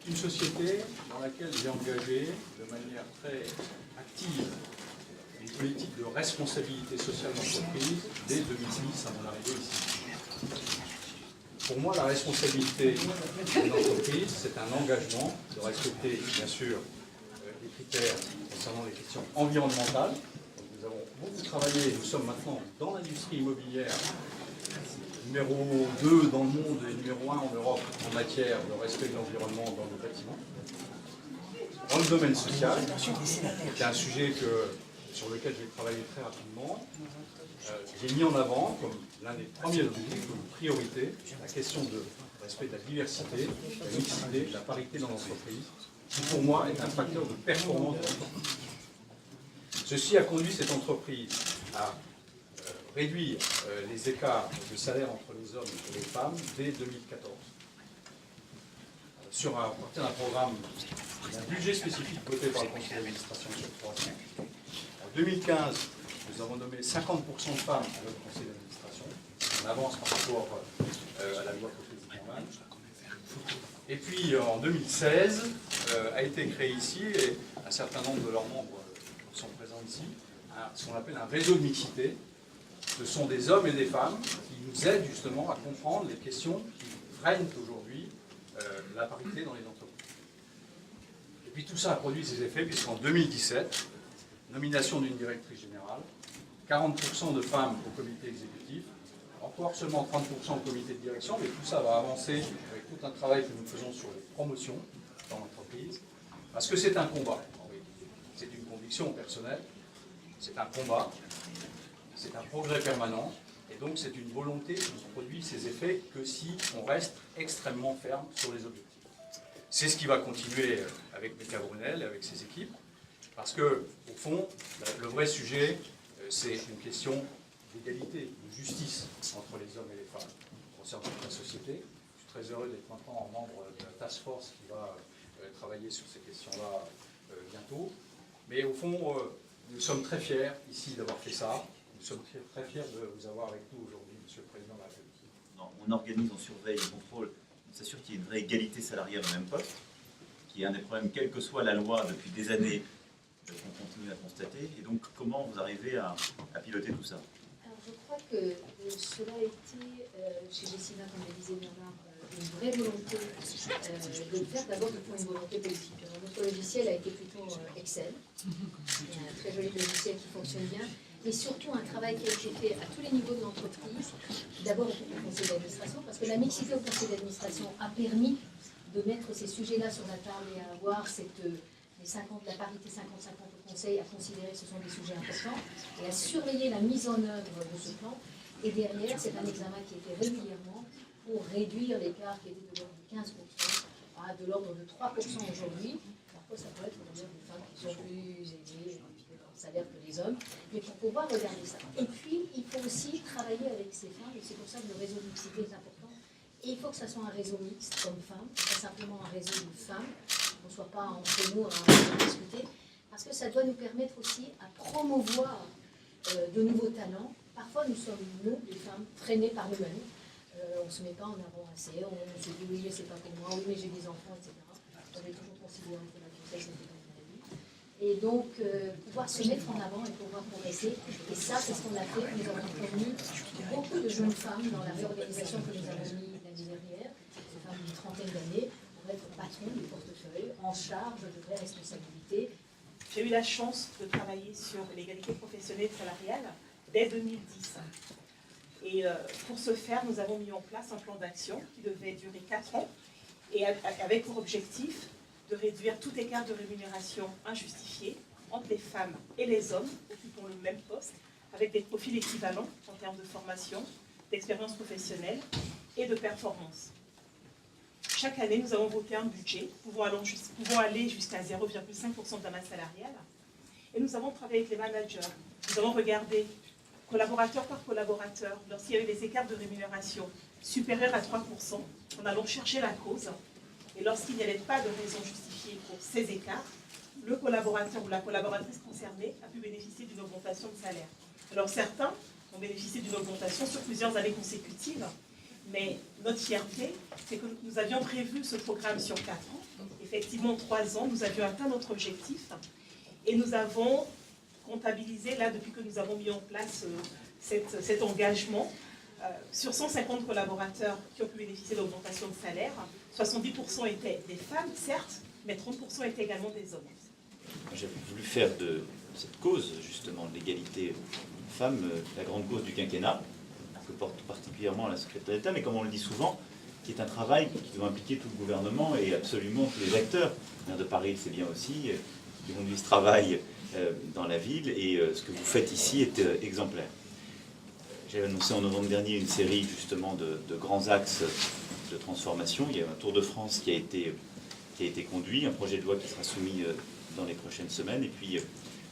une société dans laquelle j'ai engagé de manière très active une politique de responsabilité sociale d'entreprise dès 2006 à mon arrivée ici. Pour moi, la responsabilité d'une entreprise, c'est un engagement de respecter, bien sûr, les critères concernant les questions environnementales. Donc, nous avons beaucoup travaillé, nous sommes maintenant dans l'industrie immobilière, numéro 2 dans le monde et numéro 1 en Europe en matière de respect de l'environnement dans nos bâtiments. Dans le domaine social, c'est un sujet sur lequel j'ai travaillé très rapidement. J'ai mis en avant comme l'un des premiers objectifs, comme priorité, la question de respect de la diversité, de la mixité, de la parité dans l'entreprise, qui pour moi est un facteur de performance de l'entreprise. Ceci a conduit cette entreprise à réduire les écarts de salaire entre les hommes et les femmes dès 2014. À partir d'un programme, d'un budget spécifique voté par le conseil d'administration sur 3 ans. En 2015, nous avons nommé 50% de femmes à notre conseil d'administration. On avance par rapport à la loi Copé-Zimmermann. Et puis en 2016, a été créé ici, et un certain nombre de leurs membres sont présents ici, ce qu'on appelle un réseau de mixité. Ce sont des hommes et des femmes qui nous aident justement à comprendre les questions qui freinent aujourd'hui la parité dans les entreprises. Et puis tout ça a produit ses effets, puisqu'en 2017, nomination d'une directrice générale, 40% de femmes au comité exécutif, encore seulement 30% au comité de direction, mais tout ça va avancer avec tout un travail que nous faisons sur les promotions dans l'entreprise, parce que c'est un combat. C'est une conviction personnelle, c'est un combat, c'est un progrès permanent, et donc c'est une volonté qui ne produit ses effets que si on reste extrêmement ferme sur les objectifs. C'est ce qui va continuer avec Becca Brunel et avec ses équipes, parce que, au fond, le vrai sujet, c'est une question d'égalité, de justice entre les hommes et les femmes concernant la société. Je suis très heureux d'être maintenant membre de la task force qui va travailler sur ces questions-là bientôt. Mais au fond, nous sommes très fiers ici d'avoir fait ça. Nous sommes très fiers de vous avoir avec nous aujourd'hui, Monsieur le Président de la République. On organise, on surveille, on contrôle, on s'assure qu'il y ait une vraie égalité salariale au même poste, qui est un des problèmes, quelle que soit la loi depuis des années, qu'on continue à constater. Et donc, comment vous arrivez à piloter tout ça? Alors, je crois que cela a été, chez Gessina, comme le disait Bernard, une vraie volonté de le faire, d'abord pour une volonté politique. Alors, notre logiciel a été plutôt Excel, un très joli logiciel qui fonctionne bien, mais surtout un travail qui a été fait à tous les niveaux de l'entreprise, d'abord au conseil d'administration, parce que la mixité au conseil d'administration a permis de mettre ces sujets-là sur la table et à avoir la parité 50-50 au conseil, à considérer que ce sont des sujets importants, et à surveiller la mise en œuvre de ce plan. Et derrière, c'est un examen qui était régulièrement pour réduire l'écart qui était de l'ordre de 15% à de l'ordre de 3% aujourd'hui. Parfois, ça peut être d'ailleurs des femmes qui sont plus aisées en salaire que les hommes, mais pour pouvoir regarder ça. Et puis, il faut aussi travailler avec ces femmes, et c'est pour ça que le réseau de mixité est important. Et il faut que ça soit un réseau mixte, hommes-femmes, pas simplement un réseau de femmes, qu'on ne soit pas entre nous à discuter, parce que ça doit nous permettre aussi à promouvoir de nouveaux talents. Parfois, nous sommes, nous, les femmes, freinées par nous-mêmes. On ne se met pas en avant assez, on se dit oui, mais c'est pas pour moi, oui, mais j'ai des enfants, etc. On est toujours considéré que la grossesse n'est pas une maladie. Et donc, pouvoir se mettre en avant et pouvoir progresser. Et ça, c'est ce qu'on a fait. Nous avons connu beaucoup de jeunes femmes dans la réorganisation que nous avons mis l'année dernière, des femmes d'une trentaine d'années, pour être patron du portefeuille, en charge de vraies responsabilités. J'ai eu la chance de travailler sur l'égalité professionnelle et salariale dès 2010. Et pour ce faire, nous avons mis en place un plan d'action qui devait durer 4 ans et avec pour objectif de réduire tout écart de rémunération injustifié entre les femmes et les hommes occupant le même poste avec des profils équivalents en termes de formation, d'expérience professionnelle et de performance. Chaque année, nous avons voté un budget pouvant aller jusqu'à 0,5% de la masse salariale. Et nous avons travaillé avec les managers. Nous avons regardé collaborateur par collaborateur, lorsqu'il y avait des écarts de rémunération supérieurs à 3%, en allant chercher la cause. Et lorsqu'il n'y avait pas de raison justifiée pour ces écarts, le collaborateur ou la collaboratrice concernée a pu bénéficier d'une augmentation de salaire. Alors certains ont bénéficié d'une augmentation sur plusieurs années consécutives, Mais notre fierté, c'est que nous avions prévu ce programme sur 4 ans. Effectivement, 3 ans, nous avions atteint notre objectif. Et nous avons comptabilisé, là, depuis que nous avons mis en place cet engagement, sur 150 collaborateurs qui ont pu bénéficier d'augmentation de salaire, 70% étaient des femmes, certes, mais 30% étaient également des hommes. J'ai voulu faire de cette cause, justement, de l'égalité femmes, la grande cause du quinquennat, que porte particulièrement la secrétaire d'État, mais comme on le dit souvent, qui est un travail qui doit impliquer tout le gouvernement et absolument tous les acteurs. Le maire de Paris, c'est bien aussi, qui conduit ce travail dans la ville, et ce que vous faites ici est exemplaire. J'ai annoncé en novembre dernier une série justement de grands axes de transformation. Il y a un Tour de France qui a été conduit, un projet de loi qui sera soumis dans les prochaines semaines, et puis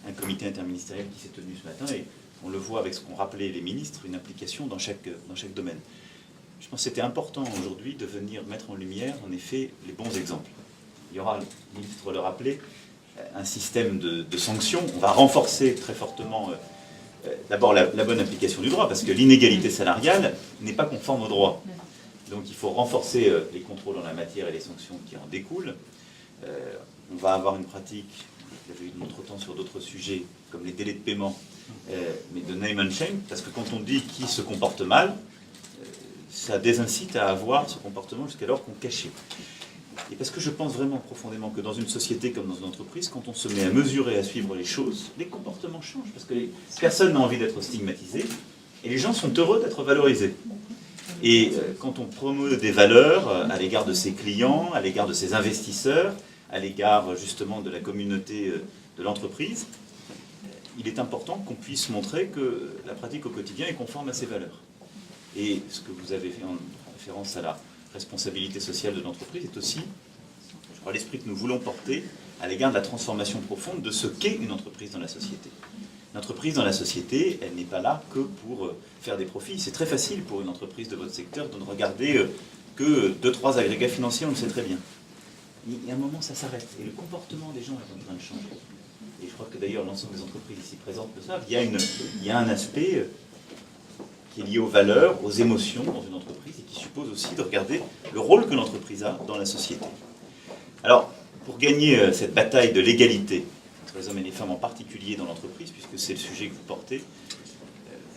un comité interministériel qui s'est tenu ce matin, et on le voit avec ce qu'ont rappelé les ministres, une implication dans chaque domaine. Je pense que c'était important aujourd'hui de venir mettre en lumière, en effet, les bons exemples. Il y aura, le ministre le rappelait, un système de sanctions. On va renforcer très fortement d'abord la bonne application du droit, parce que l'inégalité salariale n'est pas conforme au droit. Donc il faut renforcer les contrôles en la matière et les sanctions qui en découlent. On va avoir une pratique, j'avais eu de notre temps sur d'autres sujets, comme les délais de paiement, mais de name and shame, parce que quand on dit qui se comporte mal, ça désincite à avoir ce comportement jusqu'alors qu'on cachait. Et parce que je pense vraiment profondément que dans une société comme dans une entreprise, quand on se met à mesurer, à suivre les choses, les comportements changent, parce que personne n'a envie d'être stigmatisé, et les gens sont heureux d'être valorisés. Et quand on promeut des valeurs à l'égard de ses clients, à l'égard de ses investisseurs, à l'égard justement de la communauté de l'entreprise, il est important qu'on puisse montrer que la pratique au quotidien est conforme à ces valeurs. Et ce que vous avez fait en référence à la responsabilité sociale de l'entreprise est aussi, je crois, l'esprit que nous voulons porter à l'égard de la transformation profonde de ce qu'est une entreprise dans la société. L'entreprise dans la société, elle n'est pas là que pour faire des profits. C'est très facile pour une entreprise de votre secteur de ne regarder que 2-3 agrégats financiers, on le sait très bien. Il y a un moment, ça s'arrête. Et le comportement des gens est en train de changer. Et je crois que d'ailleurs l'ensemble des entreprises ici présentes le savent. Il y a un aspect qui est lié aux valeurs, aux émotions dans une entreprise et qui suppose aussi de regarder le rôle que l'entreprise a dans la société. Alors, pour gagner cette bataille de l'égalité entre les hommes et les femmes en particulier dans l'entreprise, puisque c'est le sujet que vous portez,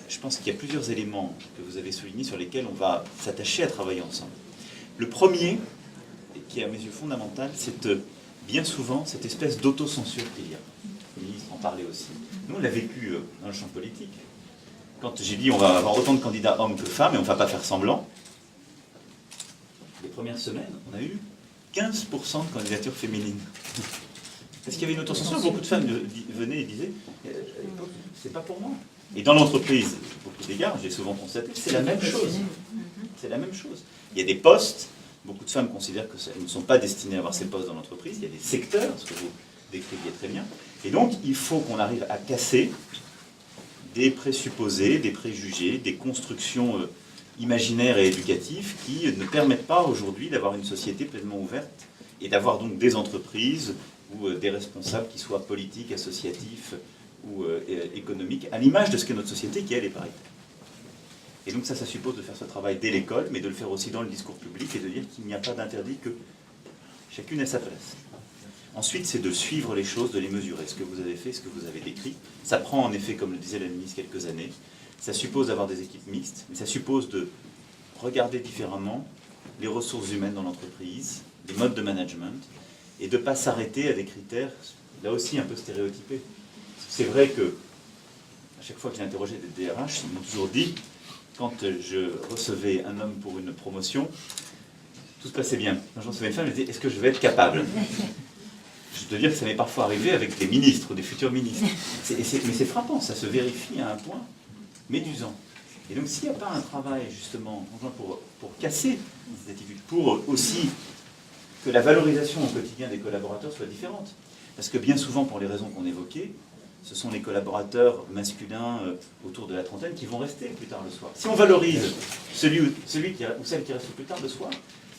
je pense qu'il y a plusieurs éléments que vous avez soulignés sur lesquels on va s'attacher à travailler ensemble. Le premier, et qui est à mes yeux fondamental, c'est bien souvent cette espèce d'autocensure qu'il y a. Le ministre en parlait aussi. Nous, on l'a vécu dans le champ politique. Quand j'ai dit on va avoir autant de candidats hommes que femmes et on ne va pas faire semblant, les premières semaines, on a eu 15% de candidatures féminines. Parce qu'il y avait une autocensure, beaucoup de femmes venaient et disaient c'est pas pour moi. Et dans l'entreprise, beaucoup d'égards, j'ai souvent constaté, c'est la même chose. C'est la même chose. Il y a des postes, beaucoup de femmes considèrent qu'elles ne sont pas destinées à avoir ces postes dans l'entreprise. Il y a des secteurs, ce que vous décriviez très bien. Et donc, il faut qu'on arrive à casser des présupposés, des préjugés, des constructions imaginaires et éducatives qui ne permettent pas aujourd'hui d'avoir une société pleinement ouverte et d'avoir donc des entreprises ou des responsables qui soient politiques, associatifs ou économiques, à l'image de ce qu'est notre société qui, elle, est paritaire. Et donc ça suppose de faire ce travail dès l'école, mais de le faire aussi dans le discours public et de dire qu'il n'y a pas d'interdit, que chacune a sa place. Ensuite, c'est de suivre les choses, de les mesurer. Ce que vous avez fait, ce que vous avez décrit, ça prend en effet, comme le disait la ministre, quelques années. Ça suppose d'avoir des équipes mixtes, mais ça suppose de regarder différemment les ressources humaines dans l'entreprise, les modes de management, et de ne pas s'arrêter à des critères, là aussi un peu stéréotypés. C'est vrai que, à chaque fois que j'ai interrogé des DRH, ils m'ont toujours dit, quand je recevais un homme pour une promotion, tout se passait bien. Quand je recevais une femme, je me disais, est-ce que je vais être capable ? Je dois dire que ça m'est parfois arrivé avec des ministres, des futurs ministres. Mais c'est frappant, ça se vérifie à un point médusant. Et donc s'il n'y a pas un travail justement pour casser ces attitudes, pour aussi que la valorisation au quotidien des collaborateurs soit différente. Parce que bien souvent, pour les raisons qu'on évoquait, ce sont les collaborateurs masculins autour de la trentaine qui vont rester plus tard le soir. Si on valorise celui ou celle qui reste plus tard le soir,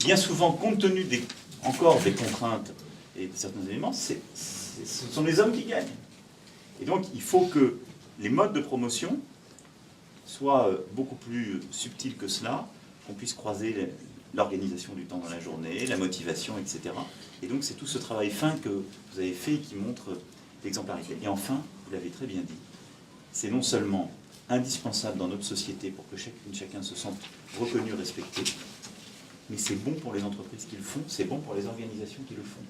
bien souvent, compte tenu encore des contraintes et de certains éléments, ce sont les hommes qui gagnent. Et donc, il faut que les modes de promotion soient beaucoup plus subtils que cela, qu'on puisse croiser l'organisation du temps dans la journée, la motivation, etc. Et donc c'est tout ce travail fin que vous avez fait qui montre l'exemplarité. Et enfin, vous l'avez très bien dit, c'est non seulement indispensable dans notre société pour que chacun se sente reconnu, respecté, mais c'est bon pour les entreprises qui le font, c'est bon pour les organisations qui le font.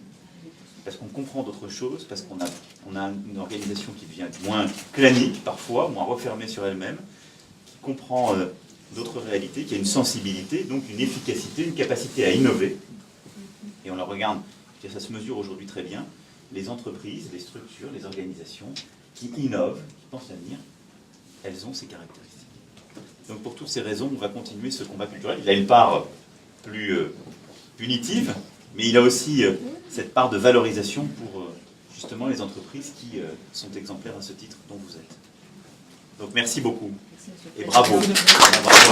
Parce qu'on comprend d'autres choses, parce qu'on a une organisation qui devient moins clanique parfois, moins refermée sur elle-même, qui comprend d'autres réalités, qui a une sensibilité, donc une efficacité, une capacité à innover. Et on la regarde, ça se mesure aujourd'hui très bien, les entreprises, les structures, les organisations qui innovent, qui pensent à l'avenir, elles ont ces caractéristiques. Donc pour toutes ces raisons, on va continuer ce combat culturel. Il a une part plus punitive, mais il a aussi cette part de valorisation pour justement les entreprises qui sont exemplaires à ce titre dont vous êtes. Donc merci beaucoup et bravo. Bravo.